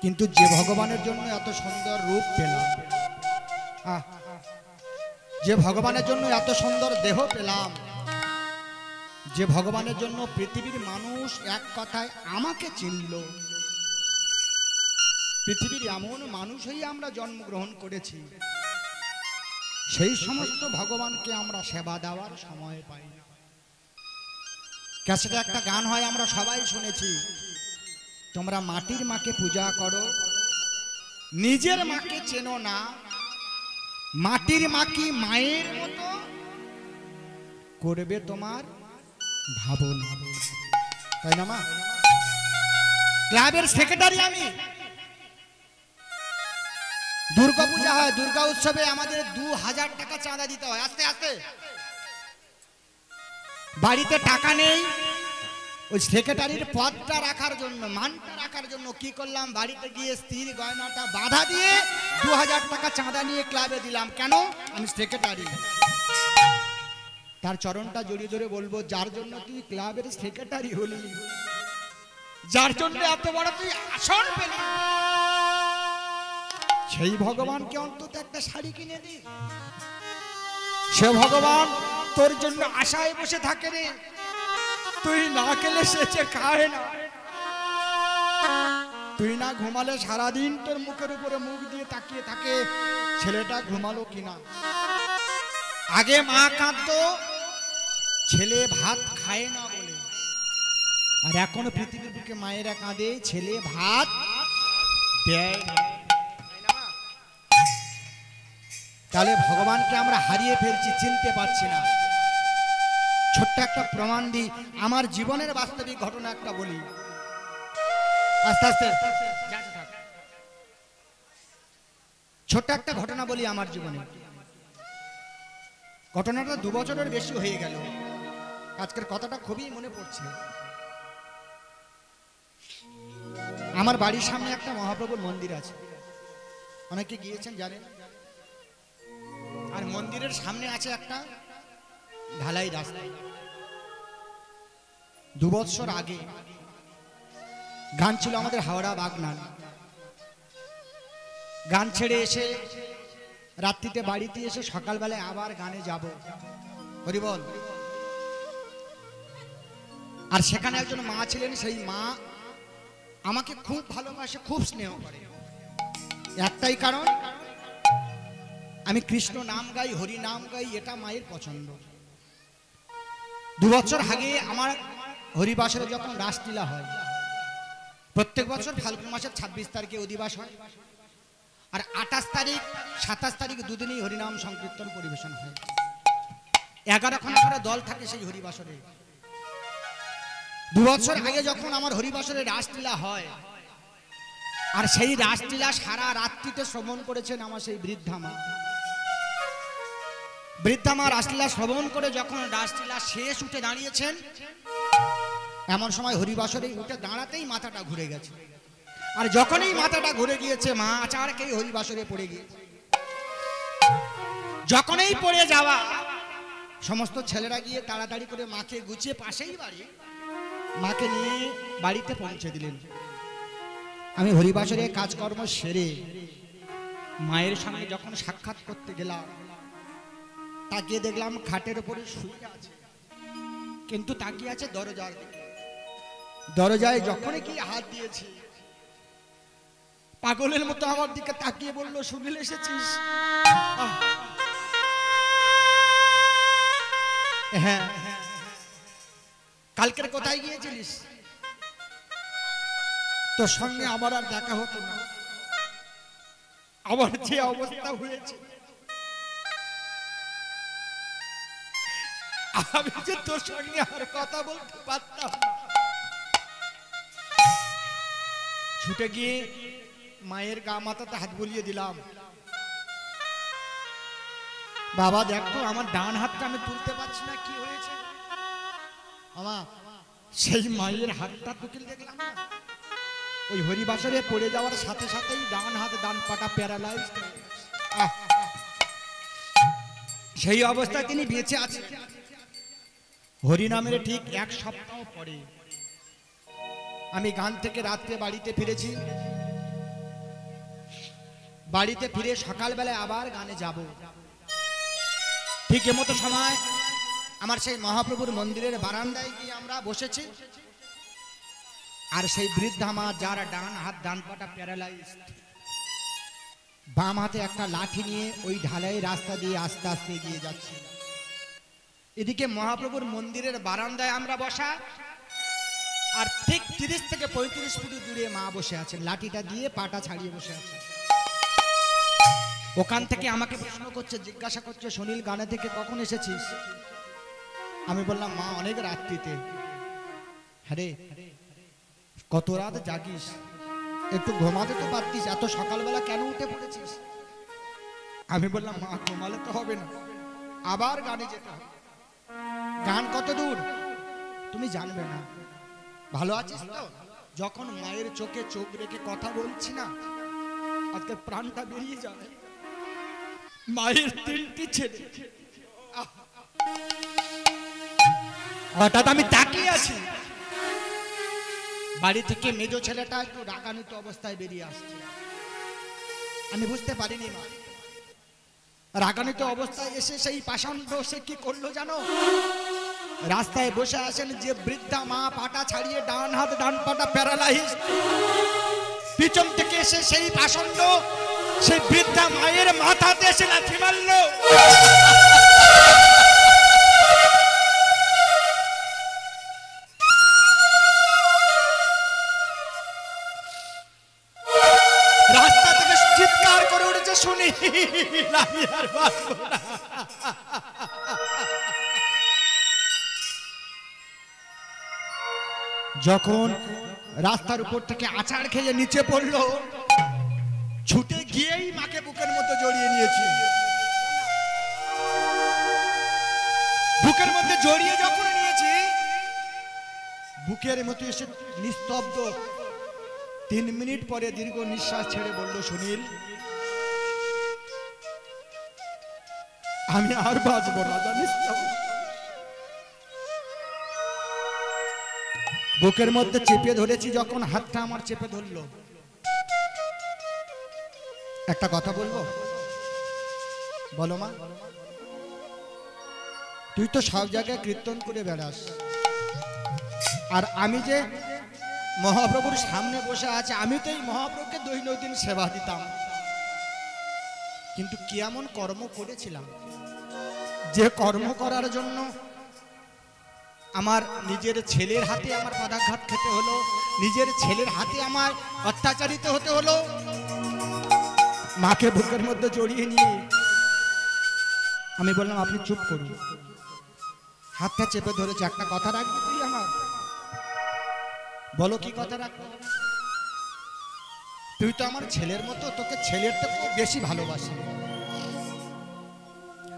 কিন্তু যে ভগবানের জন্য এত সুন্দর রূপ পেলাম, যে ভগবানের জন্য এত সুন্দর দেহ পেলাম, যে ভগবানের জন্য পৃথিবীর মানুষ এক কথায় আমাকে চিনল, পৃথিবীর এমন মানুষ হয়ে আমরা জন্মগ্রহণ করেছি, সেই সমস্ত ভগবানকে আমরা সেবা দেওয়ার সময় পাই না। ক্যাসেটে একটা গান হয়, আমরা সবাই শুনেছি, তোমরা মাটির মাকে পূজা করো, নিজের মাকে চেনো না, মাটির মা কি মায়ের মতো করবে তোমার ভাবনা, তাই না মা? ক্লাবের সেক্রেটারি আমি, দুর্গা পূজা হয়, দুর্গা উৎসবে আমাদের 2000 টাকা চাঁদা দিতে হয়। আস্তে আস্তে বাড়িতে টাকা নেই, ওই সেক্রেটারির পদটা রাখার জন্য, মানটা রাখার জন্য কি করলাম, বাড়িতে গিয়ে স্ত্রীর গয়নাটা বাধা দিয়ে 2000 টাকা চাঁদা নিয়ে ক্লাবে দিলাম। কেন? আমি সেক্রেটারি। তার চরণটা জড়িয়ে ধরে বলবো, যার জন্য তুই ক্লাবের সেক্রেটারি হলি, যার জন্য এত বড় তুই আসন পেলি, সেই ভগবানকে অন্তত একটা শাড়ি কিনে দি। সে ভগবান তোর জন্য আশায় বসে থাকে রে, তুই না খেলে সে খায় না, তুই না ঘুমালে সারাদিন তোর মুখের উপরে মুখ দিয়ে তাকিয়ে থাকে ছেলেটা ঘুমালো কিনা। আগে মা কাঁদতো ছেলে ভাত খায় না বলে, আর এখন পৃথিবীর বুকে মায়েরা কাঁদে ছেলে ভাত দেয় না। তাহলে ভগবানকে আমরা হারিয়ে ফেলছি, চিনতে পারছি না। ছোট্ট একটা প্রমাণ দিই, আমার জীবনের বাস্তবিক ঘটনা একটা বলি, আস্তে আস্তে ছোট্ট একটা ঘটনা বলি আমার জীবনে। ঘটনাটা 2 বছরের বেশি হয়ে গেল, আজকের কথাটা খুবই মনে পড়ছে। আমার বাড়ির সামনে একটা মহাপ্রভুর মন্দির আছে, অনেকে গিয়েছেন জানেন। আর মন্দিরের সামনে আছে একটা ঢালাই রাস্তা। 2 বছর আগে গান ছিল আমাদের হাওড়া বাগনান, গান ছেড়ে এসে রাত্রিতে বাড়িতে এসে সকালবেলায় আবার গানে যাব, হরিবল। আর সেখানে একজন মা ছিলেন, সেই মা আমাকে খুব ভালোবাসে, খুব স্নেহ করে। একটাই কারণ, আমি কৃষ্ণ নাম গাই, হরি নাম গাই, এটা মায়ের পছন্দ। 2 বছর আগে আমার হরিবাসরে যখন রাসলীলা হয়, প্রত্যেক বছর ফাল্গুন মাসের 26 তারিখে অধিবাস হয়, আর 28 তারিখ 27 তারিখ দুদিনই হরিনাম সংকীর্তন পরিবেশন হয়। 11খানা করে দল থাকে সেই হরিবাসরে। 2 বছর আগে যখন আমার হরিবাসরে রাসলীলা হয়, আর সেই রাসলীলা সারা রাত্রিতে শ্রবণ করেছেন আমার সেই বৃদ্ধা মা। বৃদ্ধা মা রাসলীলা শ্রবণ করে যখন রাসলীলা শেষ উঠে দাঁড়িয়েছেন, এমন সময় হরিবাসরে উঠে দাঁড়াতেই মাথাটা ঘুরে গেছে। আর যখনই মাথাটা ঘুরে গিয়েছে, মা আচারকেই হরিবাসরে পড়ে গিয়েছে। যখনই পড়ে যাওয়া, সমস্ত ছেলেরা গিয়ে তাড়াতাড়ি করে মাকে গুছিয়ে, পাশেই বাড়ি, মাকে নিয়ে বাড়িতে পৌঁছে দিলেন। আমি হরিবাসরে কাজকর্ম সেরে মায়ের সঙ্গে যখন সাক্ষাৎ করতে গেলাম, তাকিয়ে দেখলাম খাটের উপরে শুয়ে আছে, কিন্তু তাকিয়ে আছে দরজার দিকে। দরজায় যখনই কি হাত দিয়েছি, পাগলের মতো আমার দিকে তাকিয়ে বলল, সুনীল এসেছিস? হ্যাঁ। কালকের কোথায় গিয়েছিলিস? তোর সঙ্গে আমার আর দেখা হতো না, আমার যে অবস্থা হয়েছে, আমি যে তোর সঙ্গে আর কথা বলতে পারতাম না। ছুটে গিয়ে মায়ের গা মাথাতে হাত বুলিয়ে দিলাম, বাবা দেখো আমার ডান হাতটা আমি তুলতে পারছি না, কি হয়েছে? আমা সেই মায়ের হাতটা তুলে দেখলাম না, ওই হরিবাসরে পড়ে যাওয়ার সাথে সাথেই ডান হাত ডান পাটা প্যারালাইজ। সেই অবস্থায় তিনি বেঁচে আছেন। হরিনামের ঠিক 1 সপ্তাহ পরে আমি গান থেকে রাত্রে বাড়িতে ফিরেছি। বাড়িতে ফিরে সকালবেলায় আবার গানে যাব। ঠিক এমতো সময় আমার সেই মহাপ্রভুর মন্দিরের বারান্দায় গিয়ে আমরা বসেছি। আর সেই বৃদ্ধা মা, যার ডান হাত ডান পাটা প্যারালাইজড, বাম হাতে একটা লাঠি নিয়ে ওই ঢালাই রাস্তা দিয়ে আস্তে আস্তে এগিয়ে যাচ্ছে। এদিকে মহাপ্রভুর মন্দিরের বারান্দায় আমরা বসা, আর ঠিক 30 থেকে 35 ফুট দূরে মা বসে আছেন, লাঠিটা দিয়ে পাটা ছাড়িয়ে বসে আছে। ওখান থেকে আমাকে প্রশ্ন করছে, জিজ্ঞাসা করছে, সুনীল গানে থেকে কখন এসেছিস? আমি বললাম, মা অনেক রাত্রিতে। আরে কত রাত জাগিস, একটু ঘুমাতে তো পারতিস, এত সকালবেলা কেন উঠে পড়েছিস? আমি বললাম, মা ঘুমালে তো হবে না, আবার গানে যেতে হবে। গান কত দূর তুমি জানবে না। ভালো আছিস তো? যখন মায়ের চোখে চোখ রেখে কথা বলছি না, আজকে প্রাণটা বেরিয়ে যাবে। মায়ের 3টি ছেলে, হঠাৎ আমি তাকিয়ে আছি, বাড়ি থেকে মেজো ছেলেটা একটু রাগান্বিত অবস্থায় বেরিয়ে আসছে। আমি বুঝতে পারিনি মা রাগান্বিত অবস্থায় এসে সেই পাষাণ্ড সে কি করলো জানো? রাস্তায় বসে আছেন যে বৃদ্ধা মা, পাটা ছাড়িয়ে ডান হাত ডান পাটা প্যারালাইজড, পিছন থেকে এসে সেই পাষাণ্ড সেই বৃদ্ধা মায়ের মাথাতে এসে লাথি মারলো। রাস্তা থেকে চিৎকার করে উঠেছে, শুনি আমি আর বাঁচব না। যখন রাস্তার উপর থেকে আছাড় খেয়ে নিচে পড়লো, ছুটে গিয়েই মাকে বুকের মধ্যে জড়িয়ে নিয়েছি। বুকের মধ্যে জড়িয়ে যখন নিয়েছি, বুকের মধ্যে এসে নিস্তব্ধ। 3 মিনিট পরে দীর্ঘ নিঃশ্বাস ছেড়ে বলল, সুনীল আমি আর বাঁচব না, জানিস তো? বুকের মধ্যে চেপে ধরেছি যখন, হাতটা আমার চেপে ধরলো। একটা কথা বলবো? বলো মা। তুই তো সব জায়গায় কীর্তন করে বেড়াস, আর আমি যে মহাপ্রভুর সামনে বসে আছে, আমি তো এই মহাপ্রভুকে দৈনন্দিন সেবা দিতাম, কিন্তু কি এমন কর্ম করেছিলাম যে কর্ম করার জন্য আমার নিজের ছেলের হাতে আমার পদাঘাত খেতে হলো, নিজের ছেলের হাতে আমার অত্যাচারিত হতে হলো। মাকে বুকের মধ্যে জড়িয়ে নিয়ে আমি বললাম, আপনি চুপ করুন। হাতটা চেপে ধরেছে, একটা কথা রাখবি তুই আমার? বলো কি কথা রাখবো? তুই তো আমার ছেলের মতো, তোকে ছেলের থেকে বেশি ভালোবাসি।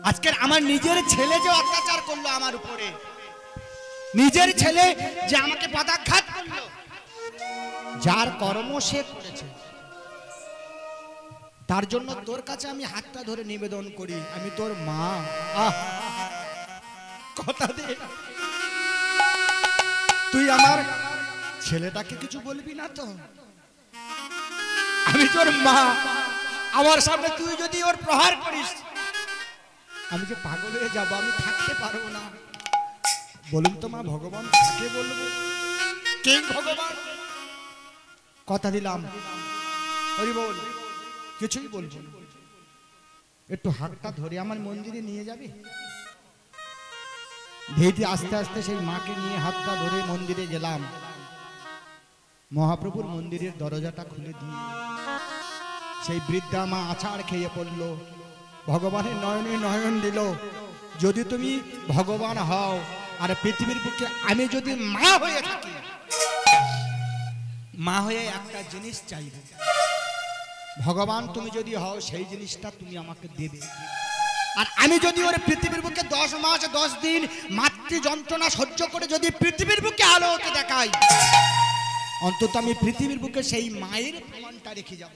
আজকের আমার নিজের ছেলে যে অত্যাচার করলো আমার উপরে, নিজের ছেলে যে আমাকে পদাঘাত করলো, যার কর্ম সে করেছে, তার জন্য তোর কাছে আমি হাতটা ধরে নিবেদন করি, আমি তোর মা। কথা দে তুই আমার ছেলেটাকে কিছু বলবি না তো? আমি তোর মা, আমার সামনে তুই যদি ওর প্রহার করিস, আমি যে পাগল হয়ে যাবো, আমি থাকতে পারবো না। বলুন তো মা, ভগবান কাকে বলবো? কে ভগবান? কথা দিলাম, হরি বল, কিছুই বলবো না। একটু হাতটা ধরে আমার মন্দিরে নিয়ে যাবি? ধীরে আস্তে আস্তে সেই মাকে নিয়ে হাতটা ধরে মন্দিরে গেলাম। মহাপ্রভুর মন্দিরের দরজাটা খুলে দিয়ে সেই বৃদ্ধা মা আছাড় খেয়ে পড়লো। ভগবানের নয়নে নয়ন দিল, যদি তুমি ভগবান হও আর পৃথিবীর বুকে আমি যদি মা হয়ে থাকি, মা হয়ে একটা জিনিস চাইবে, ভগবান তুমি যদি হও সেই জিনিসটা তুমি আমাকে দেবে। আর আমি যদি ওর পৃথিবীর বুকে 10 মাস 10 দিন মাতৃ যন্ত্রণা সহ্য করে যদি পৃথিবীর বুকে আলো হতে দেখাই, অন্তত আমি পৃথিবীর বুকে সেই মায়ের প্রমাণটা রেখে যাব।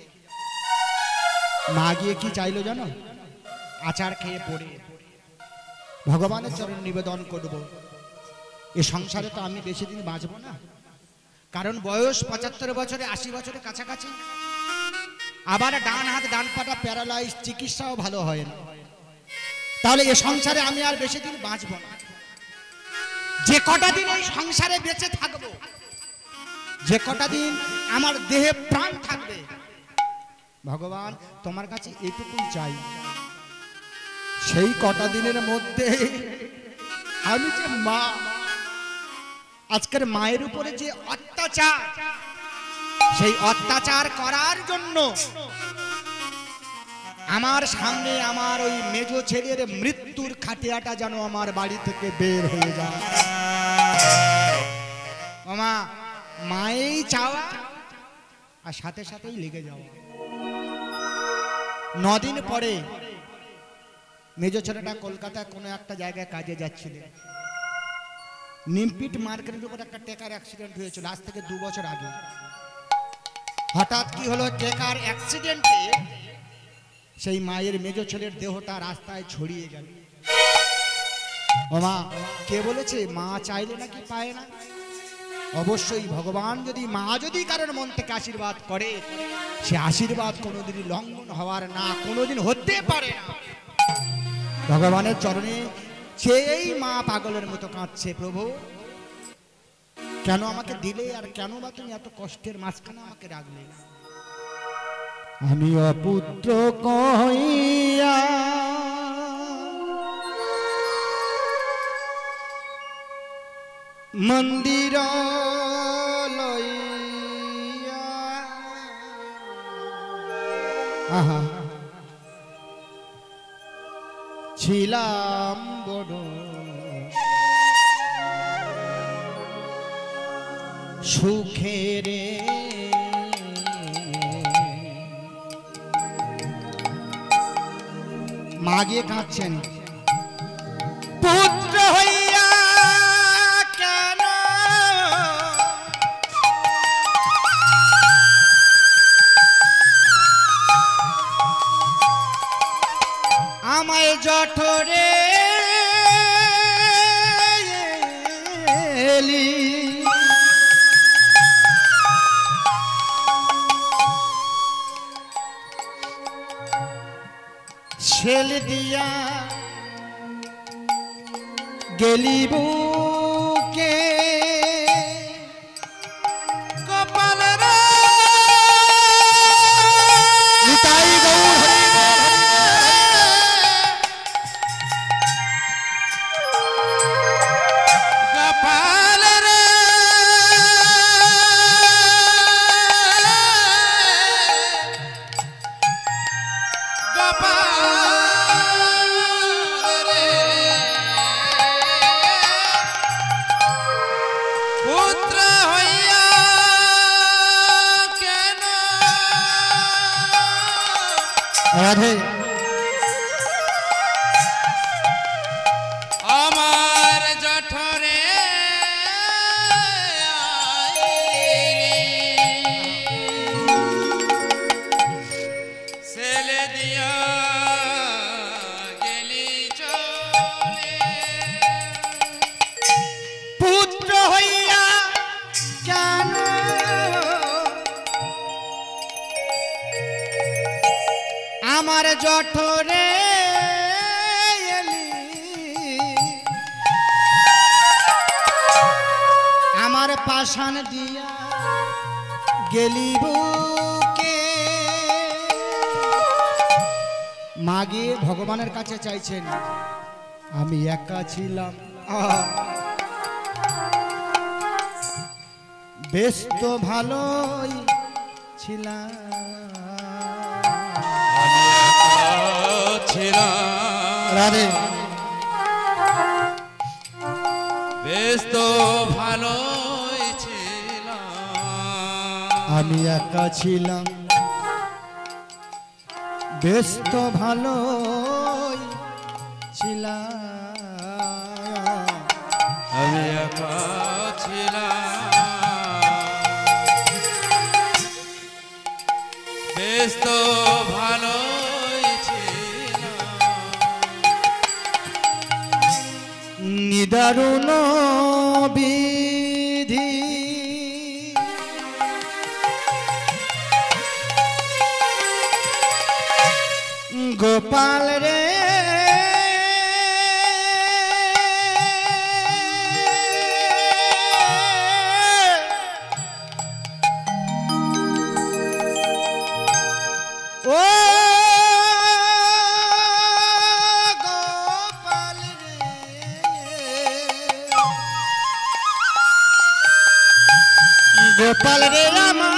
মা গিয়ে কি চাইলো জানো? আচার খেয়ে পড়ে ভগবানের চরণ নিবেদন করব, এ সংসারে তো আমি বেশি দিন বাঁচবো না, কারণ বয়স 75 বছরে 80 বছরের কাছাকাছি। আবার ডান হাত ডান পাটা প্যারালাইজ, চিকিৎসাও ভালো হয় না। তাহলে এ সংসারে আমি আর বেশি দিন বাঁচব না। যে কটা দিন এই সংসারে বেঁচে থাকবো, যে কটা দিন আমার দেহে প্রাণ থাকবে, ভগবান তোমার কাছে এইটুকুই চাই, সেই কটা দিনের মধ্যে আমি যে মা, আজকের মায়ের উপরে যে অত্যাচার, সেই অত্যাচার করার জন্য আমার সামনে আমার ওই মেজ ছেলের মৃত্যুর খাটিয়াটা যেন আমার বাড়ি থেকে বের হয়ে যায়। মামা মায়েই চাওয়া আর সাথে সাথেই লেগে যাওয়া। 9 দিন পরে মেজ ছেলেটা কলকাতায় কোনো একটা জায়গায় কাজে যাচ্ছিল, নিমপিট মার্কেটের উপর একটা ট্রেকার অ্যাক্সিডেন্ট হয়েছিল আজ থেকে 2 বছর আগে। হঠাৎ কি হলো, ট্রেকার অ্যাক্সিডেন্টে সেই মায়ের মেজ ছেলের দেহটা রাস্তায় ছড়িয়ে গেল। মা কে বলেছে মা চাইলে নাকি পায় না? অবশ্যই ভগবান যদি, মা যদি কারোর মন থেকে আশীর্বাদ করে, সে আশীর্বাদ কোনোদিনই লঙ্ঘন হওয়ার না, কোনোদিন হতে পারে না। ভগবানের চরণে সেই মা পাগলের মতো কাঁদছে, প্রভু কেন আমাকে দিলে, আর কেন বা তুমি এত কষ্টের মাঝখানে আমাকে রাখলে? আমি অপুত্র কইয়া মন্দির লইয়া, আহা ছিলাম বড় সুখেরে, মা গিয়ে কাঁদছেন, পুত্র হইয়া কেন আমায় জঠরে এলি, ছেল দিয়া গেলি বুকে, কপাল রে নিতাই গৌর কপাল রে কপাল রাধে আমার জঠরে ছেলে দিয়া গেলি চলে, পুত্র হইয়া কেন আমার জঠরে এলি, আমার পাষাণ দিয়া গেলি বুকে। মা গিয়ে ভগবানের কাছে চাইছেন, আমি একা ছিলাম, বেশ তো ভালোই ছিলাম, রাধে বেশ তো ভালোই ছিলাম, আমি একা ছিলাম, বেশ তো ভালোই ছিলাম, আমি একা ছিলাম, বেশ তো ভালো নিদারুণ বিধি, গোপাল রে ও গোপাল রে গোপাল রে রামা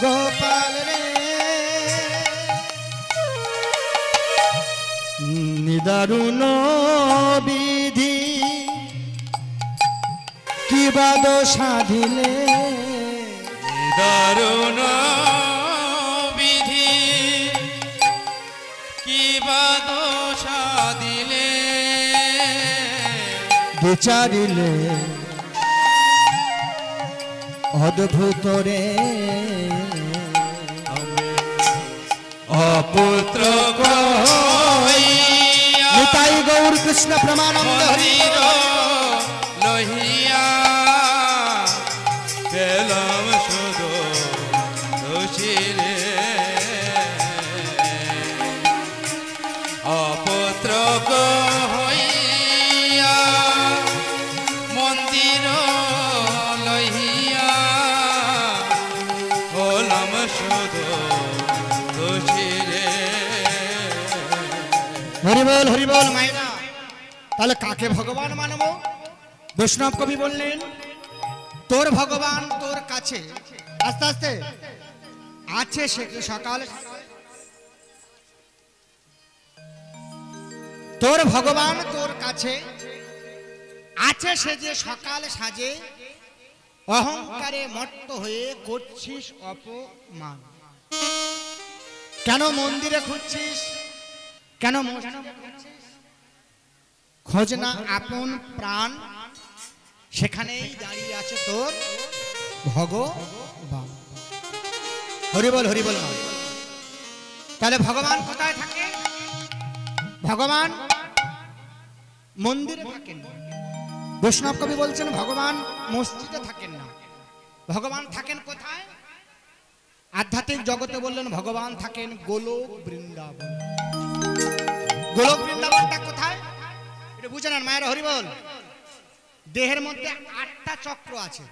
গোপাল রে নিদারুণ বিধি কিবা দোষা দিলে দারুণ বিধি কিবা দোষা দিলে বিচারিলে অদ্ভুত রে অপুত্র কইয়া নিতাই গৌর কৃষ্ণ প্রেমানন্দ হরি লহিয়া পেলাম শুধু দোষিরে অপুত্র হইয়া মন্দির লহিয়া হলাম শুধু দোষিরে। হরিবল হরিবল মায়েরা। তাহলে কাকে ভগবান মানবো? বৈষ্ণব কবি বললেন তোর ভগবান তোর কাছে আস্তে আস্তে আছে সে সকাল তোর ভগবান তোর কাছে আছে সে যে সকাল সাজে অহংকারে মত্ত হয়ে করছিস অপমান। কেন মন্দিরে খুঁজছিস? কেন খোঁজ না আপন প্রাণ, সেখানেই দাঁড়িয়ে আছে তোর ভগবান। হরিবল হরিবল। তাহলে ভগবান কোথায় থাকে? ভগবান মন্দিরে থাকেন। বৈষ্ণব কবি বলছেন ভগবান মসজিদে থাকেন না। ভগবান থাকেন কোথায়? আধ্যাত্মিক জগতে বললেন ভগবান থাকেন গোলক বৃন্দাবন। গোলক বৃন্দাবনটা কোথায় এটা বুঝে নেন মায়ের। হরিবল। দেহের মধ্যে 8টা চক্র আছে।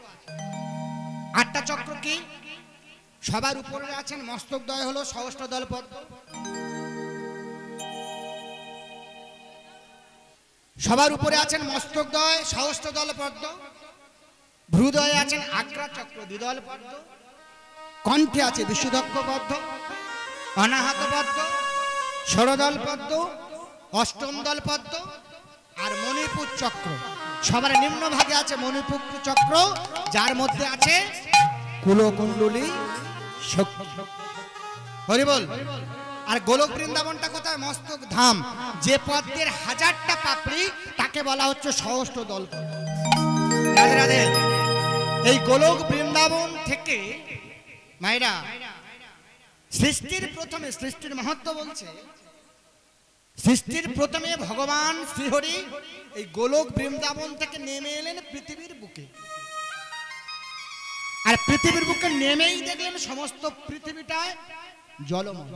8টা চক্র কি? সবার উপরে আছেন মস্তকদ্বয় হলো সহস্রদল পদ্ম। সবার উপরে আছেন মস্তকদ্বয় সহস্রদল পদ্ম। ভ্রুদয়ে আছেন আগ্রা চক্র দ্বিদল পদ্ম। কণ্ঠে আছে বিশুদ্ধক্ষ পদ্ম, অনাহত পদ্ম, ষড়দল পদ্ম, অষ্টম দল পদ্ম আর মণিপুর চক্র। সবার নিম্ন ভাগে আছে মণিপুর চক্র, যার মধ্যে আছে কুলকুণ্ডলী শক্তি। হরিবল। আর গোলক বৃন্দাবনটা কোথায়? মস্তক ধাম। যে পদ্মের 1000টা পাপড়ি তাকে বলা হচ্ছে সহস্র দল। রাধে রাধে। এই গোলক বৃন্দাবন থেকে মায়েরা সৃষ্টির প্রথমে, সৃষ্টির মাহাত্ম্য বলছে সৃষ্টির প্রথমে ভগবান শ্রীহরি এই গোলক বৃন্দাবন থেকে নেমে এলেন পৃথিবীর বুকে। আর পৃথিবীর বুকে নেমেই দেখলেন সমস্ত পৃথিবীটায় জলময়,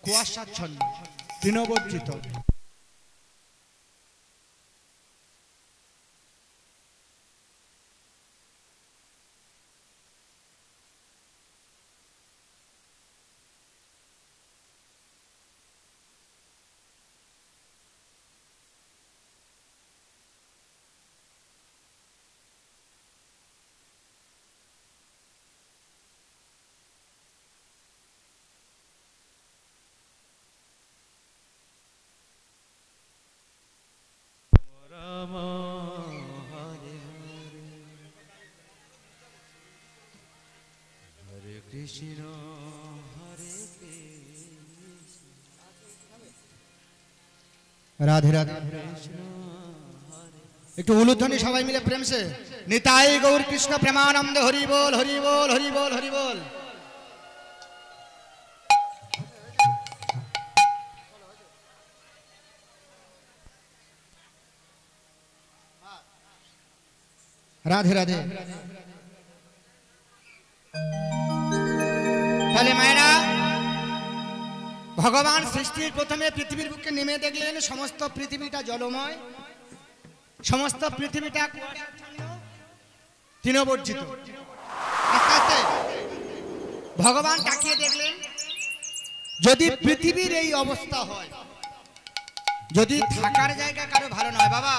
কুয়াশাচ্ছন্ন, তৃণবর্জিত। কৃষ্ণ হরে রাধে রাধে। একটু উলুধ্বনি সবাই মিলে প্রেম সে নিতাই গৌর কৃষ্ণ প্রেমানন্দ হরি বল হরি বল হরি বল হরি বল। রাধে রাধে। তাহলে মায়েরা ভগবান সৃষ্টির প্রথমে পৃথিবীর বুকে নেমে দেখলেন সমস্ত পৃথিবীটা জলময়, সমস্ত পৃথিবীটা কুয়াশাচ্ছন্ন, তৃণবর্জিত। আস্তে আস্তে ভগবান তাকিয়ে দেখলেন যদি পৃথিবীর এই অবস্থা হয়, যদি থাকার জায়গা কারো ভালো নয়, বাবা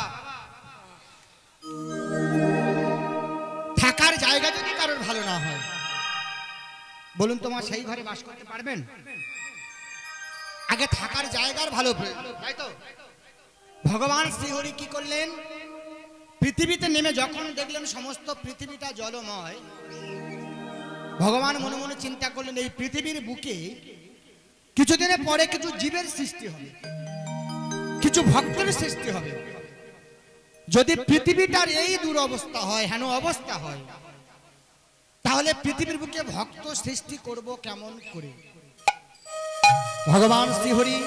থাকার জায়গা যদি কারোর ভালো না হয়, বলুন তোমার সেই ঘরে বাস করতে পারবেন? আগে থাকার জায়গার ভালো প্রয়োজন, তাই তো? ভগবান শ্রীহরি কি করলেন, পৃথিবীতে নেমে যখন দেখলেন সমস্ত পৃথিবীটা জলময়, ভগবান মনে মনে চিন্তা করলেন এই পৃথিবীর বুকে কিছুদিনের পরে কিছু জীবের সৃষ্টি হবে, কিছু ভক্তের সৃষ্টি হবে। যদি পৃথিবীটার এই দুরবস্থা হয়, হেন অবস্থা হয়, তাহলে পৃথিবীর বুকে ভক্ত সৃষ্টি করব কেমন করে? ভগবান শ্রীহরি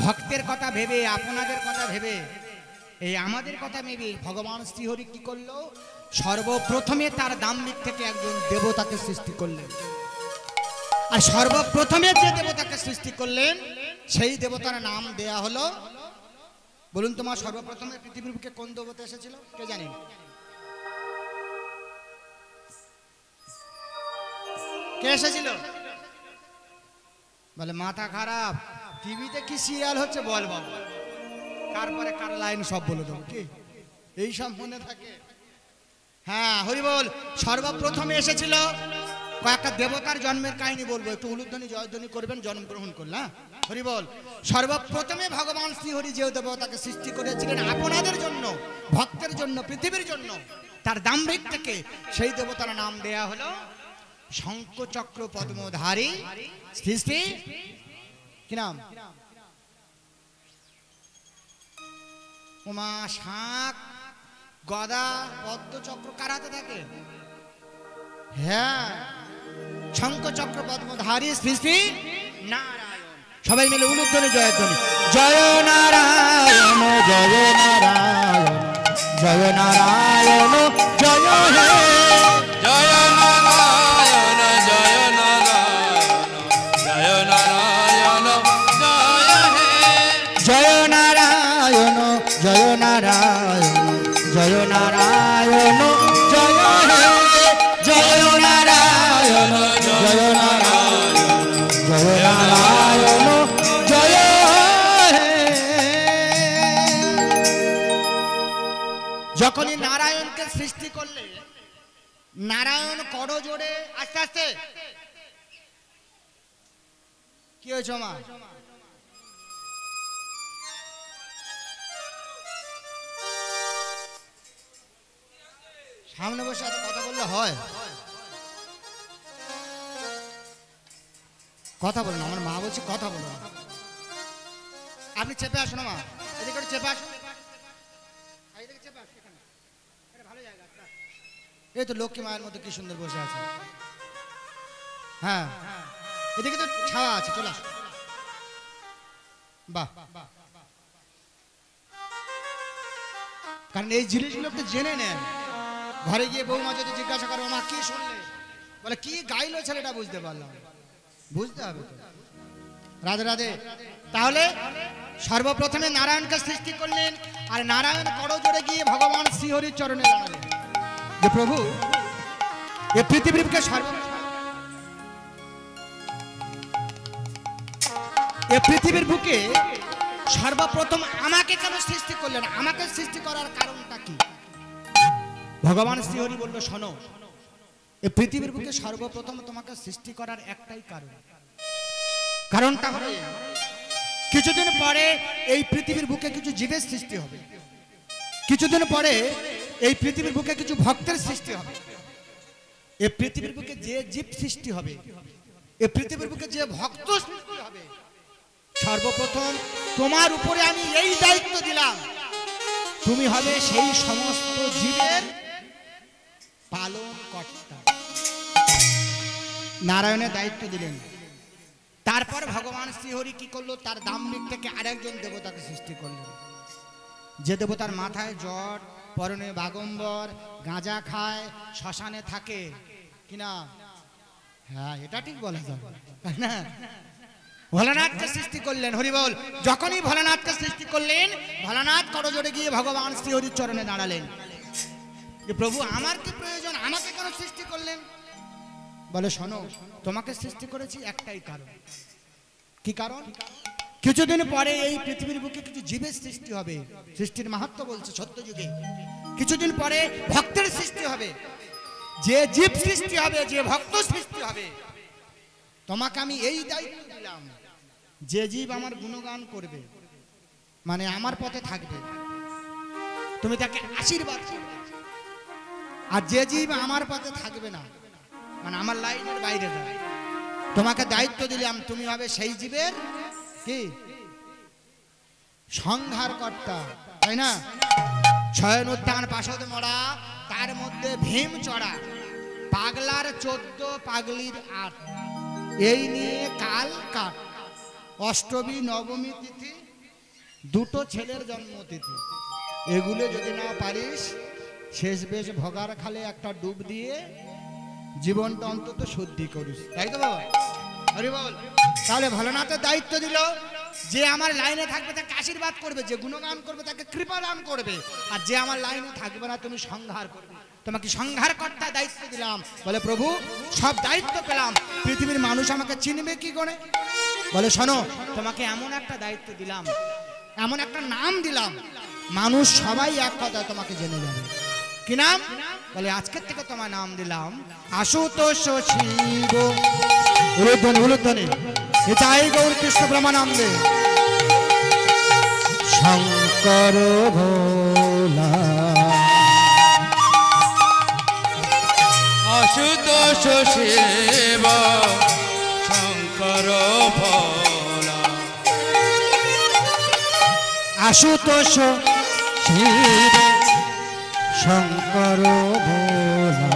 ভক্তের কথা ভেবে, আপনাদের কথা ভেবে, এই আমাদের কথা ভেবে ভগবান শ্রীহরি কি করলো, সর্বপ্রথমে তার দাম্ভিক থেকে একজন দেবতাকে সৃষ্টি করলেন। আর সর্বপ্রথমে যে দেবতাকে সৃষ্টি করলেন সেই দেবতার নাম দেয়া হলো, বলুন তোমার সর্বপ্রথমে পৃথিবীর বুকে কোন দেবতা এসেছিল, কে জানেন? কে এসেছিল? বলে মাথা খারাপ, টিভিতে কি সিরিয়াল হচ্ছে বল বাবা, তারপরে কার লাইন সব বলে দেবো, কি এই সব মনে থাকে? হ্যাঁ হরি বল। সর্বপ্রথমে এসেছিল, কয়েকটা দেবতার জন্মের কাহিনী বলবো, একটু উলুধ্বনি জয়ধ্বনি করবেন, জন্মগ্রহণ করলাম। হরি বল। সর্বপ্রথমে ভগবান শ্রীহরি যে দেবতাকে সৃষ্টি করেছিলেন আপনাদের জন্য, ভক্তের জন্য, পৃথিবীর জন্য, তার দাম্ভিক থেকে সেই দেবতার নাম দেয়া হলো শঙ্খ চক্র পদ্মধারী শ্রী শ্রী, কি নাম? উমা, শাঁখ, গদা, পদ্ম চক্র কার হাতে থাকে? হ্যাঁ, শঙ্খ চক্র পদ্মধারী শ্রী শ্রী নারায়ণ। সবাই মিলে উলুধ্বনি জয়ধ্বনি, জয় নারায়ণ জয় নারায়ণ জয় নারায়ণ জয় হে, জয় নারায়ণ জয় নারায়ণ জয় নারায়ণ জয় হে, জয় নারায়ণ জয় নারায়ণ জয় নারায়ণ জয় হে, জয় নারায়ণ জয় নারায়ণ জয় নারায়ণ জয় হে। যখনই নারায়ণকে সৃষ্টি করলে, নারায়ণ করো জোরে, আস্তে আস্তে, কি হয়েছে মা? সামনে বসে এত কথা বললে হয়? কথা বলুন, আমার মা বলছে কথা বলুন। আপনি চেপে আসুন মা, এদিকে একটু চেপে আসুন, এদিকে চেপে আসুন, এখানে এটা ভালো জায়গা। এই তো লক্ষ্মী মায়ের মতো কি সুন্দর বসে আছে। হ্যাঁ, এদিকে তো ছাওয়া আছে, চলে আসুন। বাহ, কারণ এই জিনিসগুলো একটু জেনে নেন। ঘরে গিয়ে বৌমা যদি জিজ্ঞাসা করো মা কি শুনলে, বলে কি গাইলো ছেলেটা, বুঝতে পারলাম, বুঝতে হবে তো। রাধে রাধে। তাহলে সর্বপ্রথমে নারায়ণকে সৃষ্টি করলেন, আর নারায়ণ করো জোরে গিয়ে ভগবান শ্রীহরির চরণে দাঁড়ালেন যে প্রভু এ পৃথিবীকে এ পৃথিবীর বুকে সর্বপ্রথম আমাকে কেন সৃষ্টি করলেন, আমাকে সৃষ্টি করার কারণটা কি? ভগবান শ্রীহরি বলল শোনো, এই পৃথিবীর বুকে সর্বপ্রথম তোমাকে সৃষ্টি করার একটাই কারণ, কারণটা হলো কিছুদিন পরে এই পৃথিবীর বুকে কিছু জীবের সৃষ্টি হবে, কিছুদিন পরে এই পৃথিবীর বুকে কিছু ভক্তের সৃষ্টি হবে। এই পৃথিবীর বুকে যে জীব সৃষ্টি হবে, এই পৃথিবীর বুকে যে ভক্ত সৃষ্টি হবে, সর্বপ্রথম তোমার উপরে আমি এই দায়িত্ব দিলাম, তুমি হবে সেই সমস্ত জীবের পালন কর্তা। নারায়ণের দায়িত্ব দিলেন। তারপর ভগবান শ্রীহরি কি করলো, তার দাম্ভিক থেকে আরেকজন দেবতাকে সৃষ্টি করলেন, যে দেবতার মাথায় জট, পরনে বাগম্বর, গাঁজা খায়, শ্মশানে থাকে, কিনা হ্যাঁ এটা ঠিক বলা যায়, তাই না? ভোলানাথকে সৃষ্টি করলেন, হরি বল। যখনই ভোলানাথকে সৃষ্টি করলেন, ভোলানাথ করজোড়ে গিয়ে ভগবান শ্রী হরির চরণে দাঁড়ালেন যে প্রভু আমার কি প্রয়োজন, আমাকে কেন সৃষ্টি করলেন? বলে শোনো, তোমাকে সৃষ্টি করেছি একটাই কারণ। কি কারণ? কিছুদিন পরে এই পৃথিবীর বুকে কিছু জীবের সৃষ্টি হবে। সৃষ্টির মাহাত্ম্য বলছে সত্যযুগে কিছুদিন পরে ভক্তের সৃষ্টি হবে। যে জীব সৃষ্টি হবে, যে ভক্ত সৃষ্টি হবে, তোমাকে আমি এই দায়িত্ব দিলাম, যে জীব আমার গুণগান করবে, মানে আমার পথে থাকবে, তুমি তাকে আশীর্বাদ করবে। আর যে জীব আমার পথে থাকবে না, মানে আমার লাইনের বাইরে যাবে, তোমাকে দায়িত্ব দিলাম, তুমি হবে সেই জীবের কি সংহার কর্তা, তাই না? ছয়ন উত্থান পাশদ মরা, তার মধ্যে ভীম চড়া, পাগলার 14 পাগলির 8, এই নিয়ে কাল কাট। অষ্টমী নবমী তিথি, দুটো ছেলের জন্মতিথি, এগুলো যদি না পারিস, শেষ বেশ ভগার খালে একটা ডুব দিয়ে জীবনটা অন্তত শুদ্ধি করিস, তাই তো বাবা? হরি বল। তাহলে ভোলানাথের দায়িত্ব দিল, যে আমার লাইনে থাকবে তাকে আশীর্বাদ করবে, যে গুণগান করবে তাকে কৃপা দান করবে, আর যে আমার লাইনে থাকবে না তুমি সংহার করবে। তোমাকে সংহার কর্তা দায়িত্ব দিলাম। বলে প্রভু সব দায়িত্ব পেলাম, পৃথিবীর মানুষ আমাকে চিনবে কি করে? বলে শোনো, তোমাকে এমন একটা দায়িত্ব দিলাম, এমন একটা নাম দিলাম, মানুষ সবাই এক কথা তোমাকে জেনে যাবে। কি নাম? বলে আজকের থেকে তোমার নাম দিলাম আশুতোষ শিব উলুধ্বনি উলুধ্বনি হিতাই গৌর কৃষ্ণ ব্রহ্মানন্দে শঙ্কর ভোলা আশুতোষ শিব শঙ্কর ভোলা আশুতোষ শিব শঙ্কর ভোলা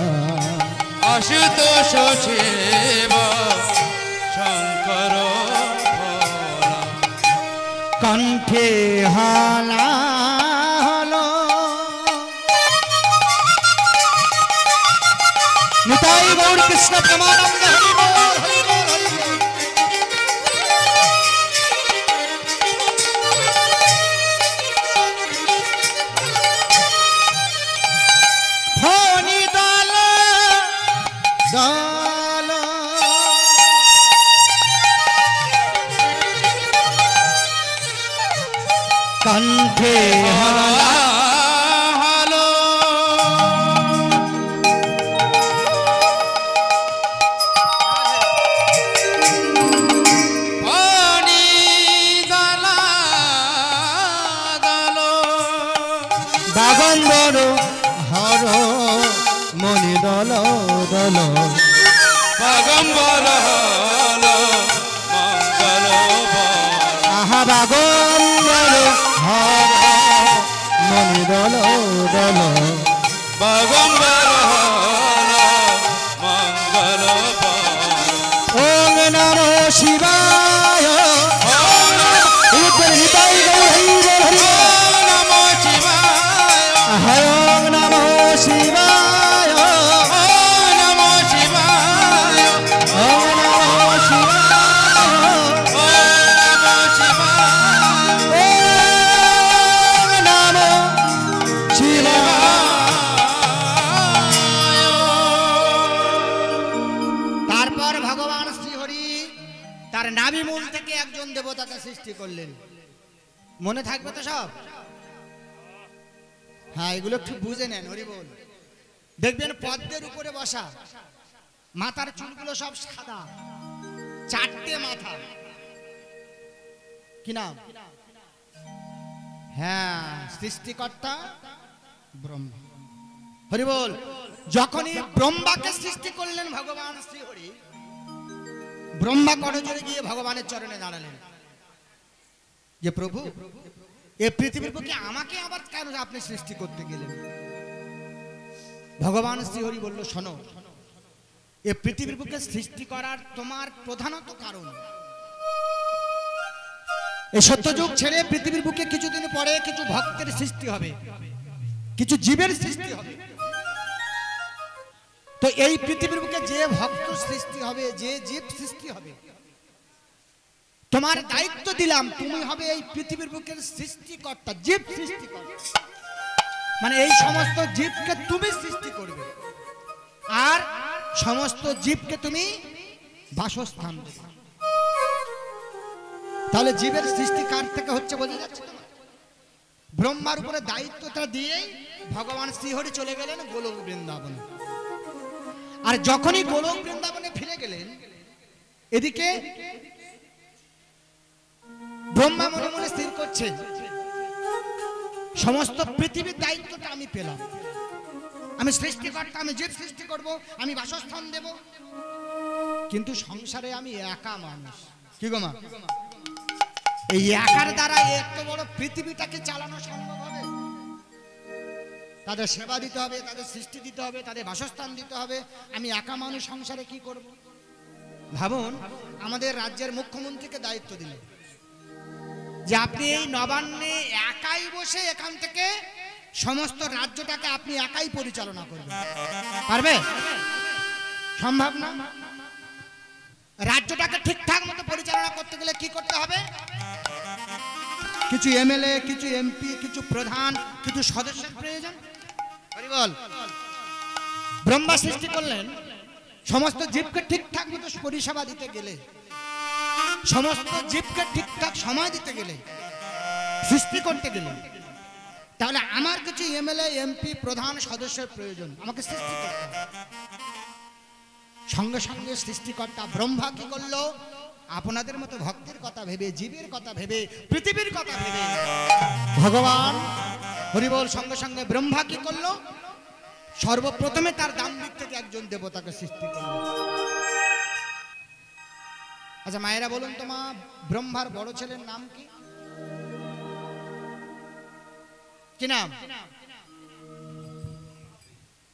আশুতোষ শিব শঙ্কর ভোলা কণ্ঠে হালা হলো নিতাই গৌর কৃষ্ণ প্রেমানন্দে হরি বল, হরি বল, হরি বল। ফণি দল দল কণ্ঠে হালা হলো পানি দালা দালো বাগম্বর হর মণি দল দল বাগম্বর হলো মঙ্গল আহা বাগম্বর হর মণি দল দল বাগম্বর হলো মঙ্গল ওম নমো শিবায় নিতাই গৌর হরি বল, হরি বল। নমো শিবায় ওম নমো শিবায় নমো শিবায় ওম নমো শিবায় নমো শিবায় ওম নমো শিবায়। তারপর ভগবান শ্রীহরি তার নাভি মূল থেকে একজন দেবতাকে সৃষ্টি করলেন। মনে থাকবে তো সব? হ্যাঁ, এগুলো একটু বুঝে নেন, হরি বল। দেখবেন পদ্মের উপরে বসা, মাথার চুলগুলো সব সাদা, 4টে মাথা। কি নাম? হ্যাঁ, সৃষ্টিকর্তা ব্রহ্মা, হরি বল। যখনই ব্রহ্মাকে সৃষ্টি করলেন ভগবান শ্রীহরি, ব্রহ্মা করজোড়ে গিয়ে ভগবানের চরণে দাঁড়ালেন যে প্রভু এই পৃথিবীর বুকে আমাকে আবার কেন আপনি সৃষ্টি করতে গেলেন? ভগবান শ্রীহরি বলল শোনো, এই পৃথিবীর বুকে সৃষ্টি করার তোমার প্রধানত কারণ, এই সত্যযুগ ছেড়ে পৃথিবীর বুকে কিছুদিন পরে কিছু ভক্তের সৃষ্টি হবে, কিছু জীবের সৃষ্টি হবে। তো এই পৃথিবীর বুকে যে ভক্ত সৃষ্টি হবে, যে জীব সৃষ্টি হবে, তোমার দায়িত্ব দিলাম, তুমি হবে এই পৃথিবীর বুকের সৃষ্টিকর্তা, জীব সৃষ্টিকর্তা। মানে এই সমস্ত জীবকে তুমি সৃষ্টি করবে, আর সমস্ত জীবকে তুমি বাসস্থান দেবে। তাহলে জীবের সৃষ্টি কার থেকে হচ্ছে বোঝা যাচ্ছে? ব্রহ্মার উপরে দায়িত্বটা দিয়ে ভগবান শ্রীহরি চলে গেলেন গোলক বৃন্দাবনে। আর যখনই গোলক বৃন্দাবনে ফিরে গেলেন, এদিকে ব্রহ্মা মনে মনে স্থির করছে, সমস্ত পৃথিবীর দায়িত্বটা আমি পেলাম, আমি সৃষ্টিকর্তা, আমি জীব সৃষ্টি করব, আমি বাসস্থান দেব, কিন্তু সংসারে আমি একা মানুষ। কি গো মা, এই একার দ্বারা এত বড় পৃথিবীটাকে চালানো সম্ভব হবে? তাদের সেবা দিতে হবে, তাদের সৃষ্টি দিতে হবে, তাদের বাসস্থান দিতে হবে, আমি একা মানুষ সংসারে কি করব? ভাবুন, আমাদের রাজ্যের মুখ্যমন্ত্রীকে দায়িত্ব দিলেন যে আপনি এই নবান্নে একাই বসে এখান থেকে সমস্ত রাজ্যটাকে আপনি একাই পরিচালনা করবেন। পারবে? সম্ভব না। রাজ্যটাকে ঠিকঠাক মতো পরিচালনা করতে গেলে কি করতে হবে? কিছু এমএলএ, কিছু এমপি, কিছু প্রধান, কিছু সদস্যের প্রয়োজন। বল, ব্রহ্মা সৃষ্টি করলেন, সমস্ত জীবকে ঠিকঠাক মতো পরিষেবা দিতে গেলে, সমস্ত জীবকে ঠিকঠাক সময় দিতে গেলে, সৃষ্টি করতে গেলে, তাহলে আমার কিছু এমএলএ, এমপি, প্রধান সদস্যের প্রয়োজন, আমাকে সৃষ্টি করতে হবে। সঙ্গে সঙ্গে সৃষ্টিকর্তা ব্রহ্মা কি করলো? আপনাদের মতো ভক্তের কথা ভেবে, জীবের কথা ভেবে, পৃথিবীর কথা ভেবে ভগবান হরিবল সঙ্গে সঙ্গে ব্রহ্মা কি করলো? সর্বপ্রথমে তার দাম্ভিক থেকে একজন দেবতাকে সৃষ্টি করলো। আচ্ছা মায়েরা বলুন তো মা, ব্রহ্মার বড় ছেলের নাম কি? কি নাম?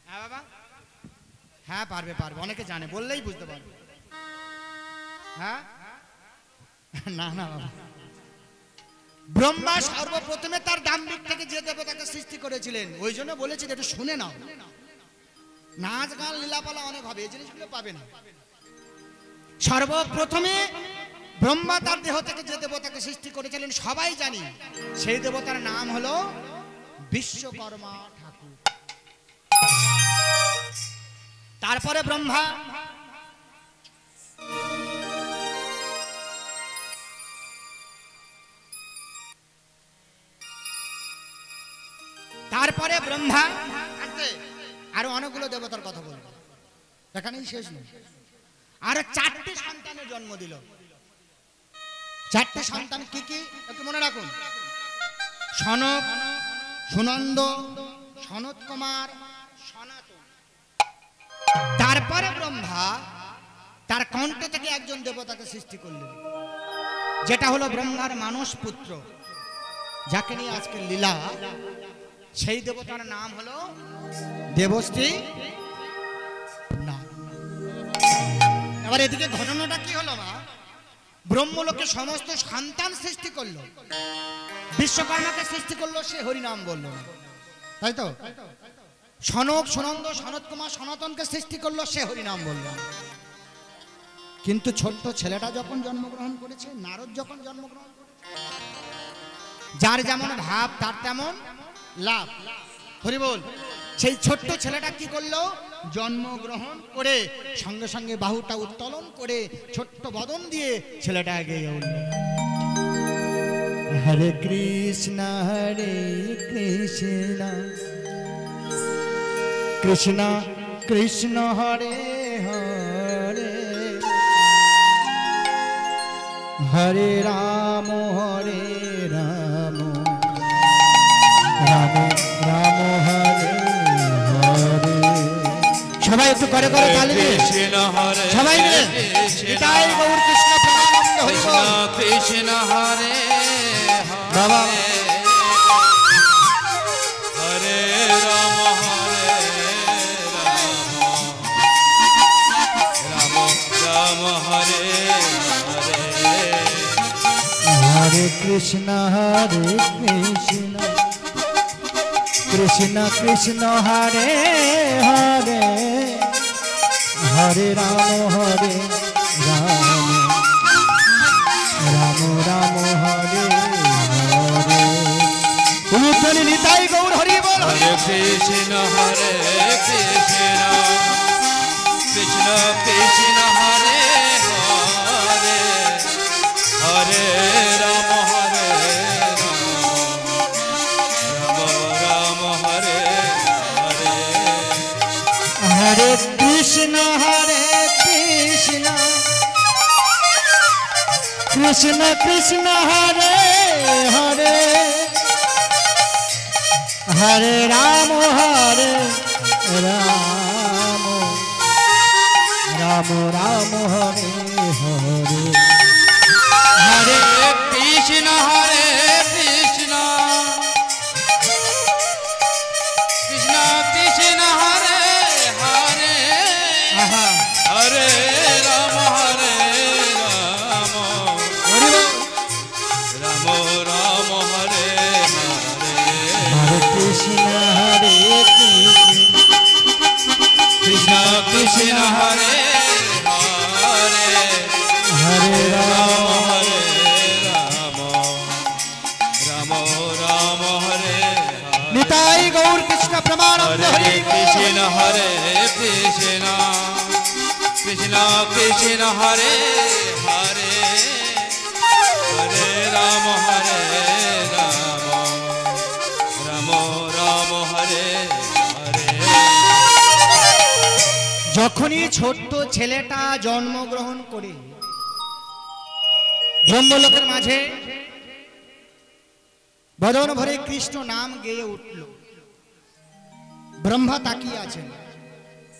হ্যাঁ বাবা, হ্যাঁ পারবে পারবে, অনেকে জানে, বললেই বুঝতে পারবে। হ্যাঁ না না বাবা, ব্রহ্মা সর্বপ্রথমে তার দাম্ভিক থেকে যে দেবতাকে সৃষ্টি করেছিলেন, ওই জন্য বলেছি একটু শুনে নাও। নাচ গান লীলাপালা অনেক হবে, এই জিনিসগুলো পাবে না। সর্বপ্রথমে ব্রহ্মা তার দেহ থেকে যে দেবতাকে সৃষ্টি করেছিলেন সবাই জানি, সেই দেবতার নাম হলো বিশ্বকর্মা ঠাকুর। তারপরে ব্রহ্মা আরো অনেকগুলো দেবতার কথা বলবো, এখানেই শেষ নয়। আরো 4টি সন্তানের জন্ম দিল। 4টি সন্তান কি কি একটু মনে রাখুন: সনক, সুনন্দ, সনত কুমার, সনাতন। তারপরে ব্রহ্মা তার কণ্ঠ থেকে একজন দেবতাকে সৃষ্টি করলেন, যেটা হলো ব্রহ্মার মানস পুত্র, যাকে নিয়ে আজকের লীলা। সেই দেবতার নাম হলো দেবশ্রী। এবার এদিকে ঘটনাটা কি হলো মা? ব্রহ্মলোকে সমস্ত সন্তান সৃষ্টি করলো, বিশ্বকর্মাকে সৃষ্টি করলো, সে হরিনাম বললো, তাই তো? সনক, সুনন্দ, সনত কুমার, সনাতনকে সৃষ্টি করলো, সে হরিনাম বললো। কিন্তু ছোট্ট ছেলেটা যখন জন্মগ্রহণ করেছে, নারদ যখন জন্মগ্রহণ করেছে, যার যেমন ভাব তার তেমন লাভ। হরি বল। সেই ছোট্ট ছেলেটা কি করলো? জন্মগ্রহণ করে সঙ্গে সঙ্গে বাহুটা উত্তোলন করে ছোট্ট বদন দিয়ে ছেলেটা এগিয়ে উঠল। হরে কৃষ্ণ কৃষ্ণ কৃষ্ণ হরে হরে, হরে রাম রাম রাম হরে হরে। সবাই একটু করে করে তালি দিয়ে সবাই মিলে এটাই গৌর কৃষ্ণ প্রেমানন্দ হইব। কৃষ্ণ হরে বাবা হরে রাম রাম রাম হরে হরে, হরে কৃষ্ণ কৃষ্ণ কৃষ্ণ হরে হরে, হরে রাম হরে রাম রাম রাম হরে হরে। উলুধ্বনি নিতাই গৌর হরি বল। হরে কৃষ্ণ কৃষ্ণ কৃষ্ণ হরে হরে হরে রাম রাম রাম হরে হরে। হরে কৃষ্ণ কৃষ্ণ কৃষ্ণ হরে হরে হরে রাম রাম রাম রাম হরে হরে। হরে কৃষ্ণ কৃষ্ণ কৃষ্ণ কৃষ্ণ হরে হরে হরে রাম রাম রাম রাম হরে হরে। হরে কৃষ্ণ কৃষ্ণ কৃষ্ণ হরে হরে হরে রাম রাম রাম রাম হরে হরে। নিতাই গৌর কৃষ্ণ প্রমানন্দ হরে হরি কৃষ্ণ কৃষ্ণ কৃষ্ণ কৃষ্ণ হরে হরে হরে রাম রাম রাম হরে হরে। যখনই ছোট্ট ছেলেটা জন্মগ্রহণ করে ব্রহ্মলোকের মাঝে বদন ভরে কৃষ্ণ নাম গেয়ে উঠল। ব্রহ্মা তাকিয়ে আছেন,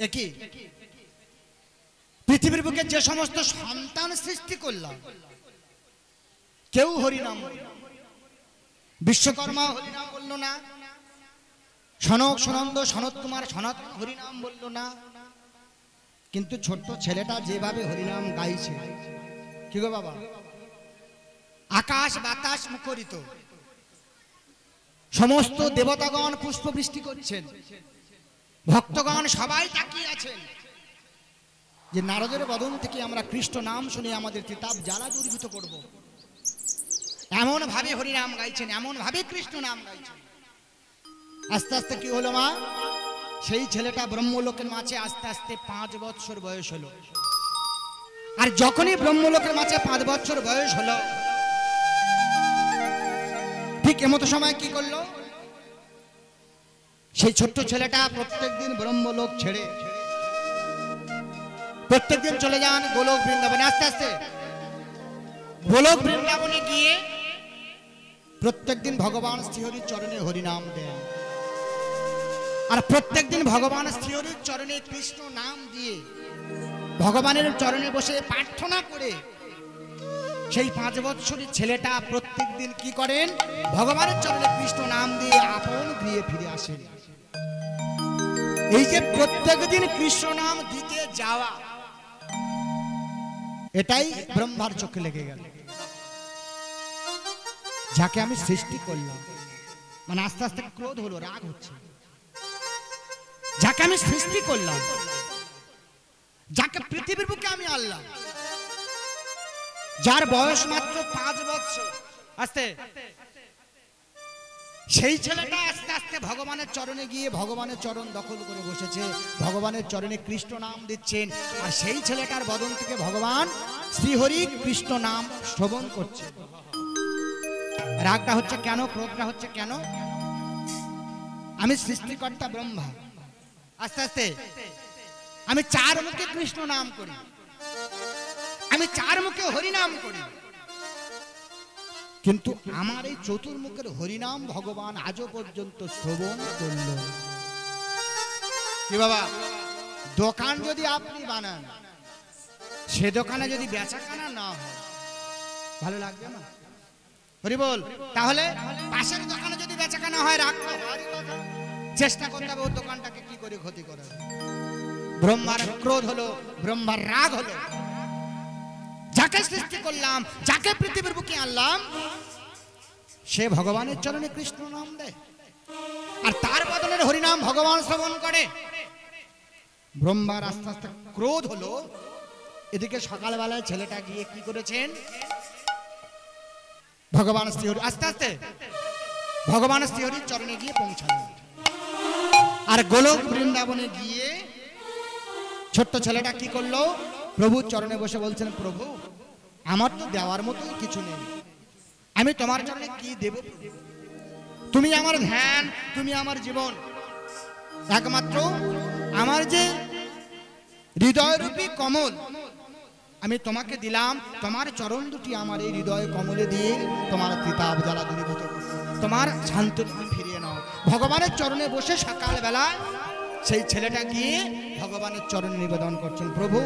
একই পৃথিবীর বুকে যে সমস্ত সন্তান সৃষ্টি করলাম কেউ হরিনাম, বিশ্বকর্মা হরিনাম বলল না, সনক সনন্দ সনত কুমার সনাতন হরিনাম বলল না, কিন্তু ছোট্ট ছেলেটা যেভাবে হরিনাম গাইছে, কি গো বাবা, আকাশ বাতাস মুখরিত, সমস্ত দেবতাগণ পুষ্প বৃষ্টি করছেন, ভক্তগণ সবাই তাকিয়ে আছেন যে নারদের বদন থেকে আমরা কৃষ্ণ নাম শুনে আমাদের কিতাব জ্বালা দূরীভূত করব। এমন ভাবে হরিনাম গাইছেন, এমন ভাবে কৃষ্ণ নাম গাইছেন। আস্তে আস্তে কি হলো মা, সেই ছেলেটা ব্রহ্মলোকের মাঝে আস্তে আস্তে 5 বছর বয়স হলো। আর যখনই ব্রহ্মলোকের মাঝে 5 বছর বয়স হলো, ঠিক এমত সময় কি করলো, সেই ছোট্ট ছেলেটা প্রত্যেকদিন ব্রহ্মলোক ছেড়ে প্রত্যেকদিন চলে যান গোলক বৃন্দাবনে। আস্তে আস্তে গোলক বৃন্দাবনে গিয়ে প্রত্যেকদিন ভগবান শ্রীহরির চরণে হরিনাম দেন। আর প্রত্যেকদিন ভগবান শ্রীহরির চরণে কৃষ্ণ নাম দিয়ে ভগবানের চরণে বসে প্রার্থনা করে সেই 5 বছরের ছেলেটা প্রত্যেকদিন কি করেন, ভগবানের চরণে কৃষ্ণ নাম দিয়ে আপন গৃহে ফিরে আসেন। এই যে প্রত্যেকদিন কৃষ্ণ নাম দিতে যাওয়া, এটাই ব্রহ্মার চোখে লেগে গেল। যাকে আমি সৃষ্টি করলাম, মানে আস্তে আস্তে ক্রোধ হলো, রাগ হচ্ছে, যাকে আমি সৃষ্টি করলাম, যাকে পৃথিবীর বুকে আমি আনলাম, যার বয়স মাত্র 5 বছর, আস্তে সেই ছেলেটা আস্তে আস্তে ভগবানের চরণে গিয়ে ভগবানের চরণ দখল করে বসেছে, ভগবানের চরণে কৃষ্ণ নাম দিচ্ছেন। আর সেই ছেলেটার বদন থেকে ভগবান শ্রীহরি কৃষ্ণ নাম শ্রবণ করছে। রাগটা হচ্ছে কেন, ক্রোধটা হচ্ছে কেন? আমি সৃষ্টিকর্তা ব্রহ্মা, আস্তে আস্তে আমি 4 মুখে কৃষ্ণ নাম করি, আমি 4 মুখে হরিনাম করি, কিন্তু আমার এই চতুর্মুখের হরিনাম ভগবান আজও পর্যন্ত শ্রবণ করল। কি বাবা, দোকান যদি আপনি বানান, সে দোকানে যদি বেচাকেনা না হয় ভালো লাগবে না, হরি বল। তাহলে পাশের দোকানে যদি বেচাকেনা হয়, রাখতে চেষ্টা করতে হবে ও দোকানটাকে কি করে ক্ষতি করা যায়। ব্রহ্মার ক্রোধ হলো, ব্রহ্মার রাগ হলো। যাকে সৃষ্টি করলাম, যাকে পৃথিবীর বুকে আনলাম, সে ভগবানের চরণে কৃষ্ণ নাম দেয়, আর তার বদনের হরিনাম ভগবান শ্রবণ করে। ব্রহ্মার আস্তে আস্তে ক্রোধ হলো। এদিকে সকালবেলায় ছেলেটা গিয়ে কি করেছেন, ভগবান শ্রীহরি আস্তে আস্তে ভগবান শ্রীহরির চরণে গিয়ে পৌঁছালেন। আর গোলক বৃন্দাবনে গিয়ে ছোট্ট ছেলেটা কি করলো, প্রভুর চরণে বসে বলছেন, প্রভু আমার তো দেওয়ার মতোই কিছু নেই, আমি তোমার চরণে কি দেব? তুমি আমার ধ্যান, তুমি আমার জীবন, একমাত্র আমার যে হৃদয়রূপী কমল আমি তোমাকে দিলাম। তোমার চরণ দুটি আমার এই হৃদয় কমলে দিয়ে তোমার তিতাব জ্বালা দূরীভূত করো, তোমার শান্ত তুমি ফিরিয়ে নাও। ভগবানের চরণে বসে সকালবেলা সেই ছেলেটা গিয়ে ভগবানের চরণে নিবেদন করছেন। প্রভু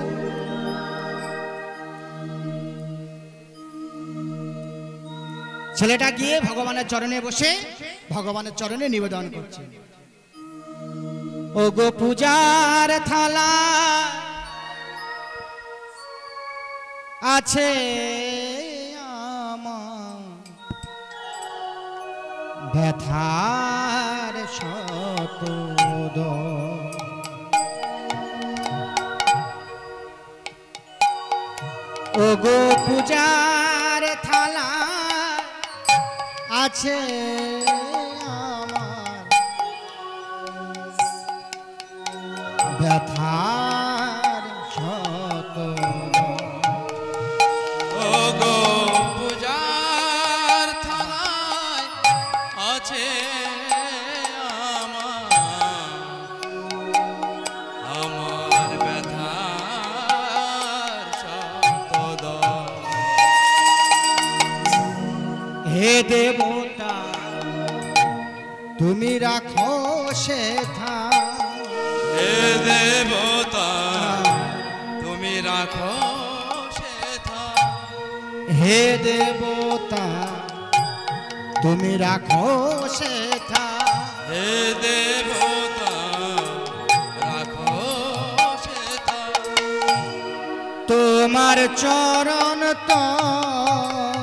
ছেলেটা গিয়ে ভগবানের চরণে বসে ভগবানের চরণে নিবেদন করছেন, ও গো পূজার থালা আছে আমার ব্যথার শত ও গো পূজার থালা আছে আমার ব্যথার শত ও গো পূজার থালায় আছে আমার ব্যথার শত। হে দেবতা তুমি রাখো সেথা, হে দেবতা তুমি রাখো সেথা, হে দেবতা তুমি রাখো সেথা, হে দেবতা রাখো সেথা। তোমার চরণ তল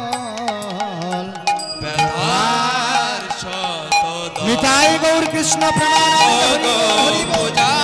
ব্যথার শত নিতাই গৌর কৃষ্ণ প্রমাণ। পূজা